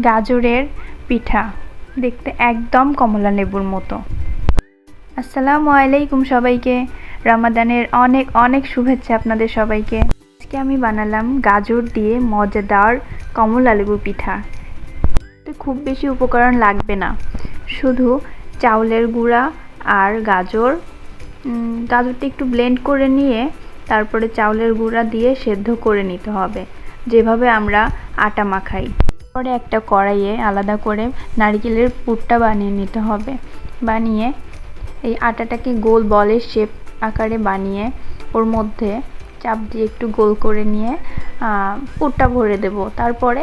গাজরের পিঠা, দেখতে একদম কমলা লেবুর মতো। আসসালামু আলাইকুম সবাইকে, রমাদানের অনেক অনেক শুভেচ্ছা আপনাদের সবাইকে। আজকে আমি বানালাম গাজর দিয়ে মজাদার কমলা লেবু পিঠা। খুব বেশি উপকরণ লাগবে না, শুধু চাউলের গুঁড়া আর গাজরটা একটু ব্লেন্ড করে নিয়ে তারপরে চাউলের গুঁড়া দিয়ে সেদ্ধ করে নিতে হবে, যেভাবে আমরা আটা মাখাই। পরে একটা কড়াইয়ে আলাদা করে নারকেলের পুরটা বানিয়ে নিতে হবে। বানিয়ে এই আটাটাকে গোল বলের শেপ আকারে বানিয়ে ওর মধ্যে চাপ দিয়ে একটু গোল করে নিয়ে পুরটা ভরে দেব। তারপরে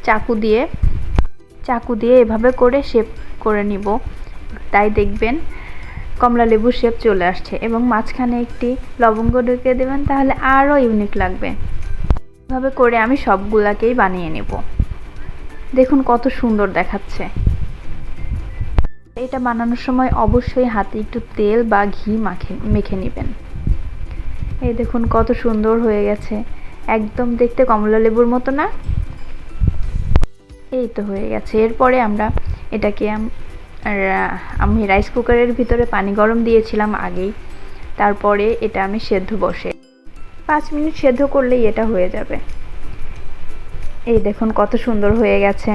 চাকু দিয়ে এভাবে করে শেপ করে নিব, তাই দেখবেন কমলা লেবুর শেপ চলে আসছে। এবং মাঝখানে একটি লবঙ্গ ঢুকিয়ে দেবেন, তাহলে আরও ইউনিক লাগবে। এভাবে করে আমি সবগুলাকেই বানিয়ে নেব। দেখুন কত সুন্দর দেখাচ্ছে। এটা বানানোর সময় অবশ্যই হাতে একটু তেল বা ঘি মেখে নেবেন। এই দেখুন কত সুন্দর হয়ে গেছে, একদম দেখতে কমলা লেবুর মতো না? এই তো হয়ে গেছে। এরপরে এটাকে আমি রাইস কুকারের ভিতরে পানি গরম দিয়েছিলাম আগেই। তারপরে এটা আমি সেদ্ধ বসে 5 মিনিট সেদ্ধ করলেই এটা হয়ে যাবে। এই দেখুন কত সুন্দর হয়ে গেছে।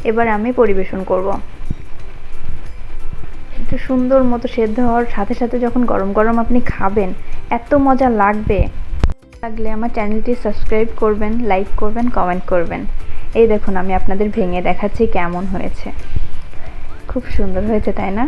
এবার আমি পরিবেশন করব। একটু সুন্দর মতো সেদ্ধ হওয়ার সাথে সাথে যখন গরম গরম আপনি খাবেন, এত মজা লাগবে। আমার চ্যানেলটি সাবস্ক্রাইব করবেন, লাইক করবেন, কমেন্ট করবেন। এই দেখুন আমি আপনাদের ভেঙে দেখাচ্ছি কেমন হয়েছে। খুব সুন্দর হয়েছে, তাই না?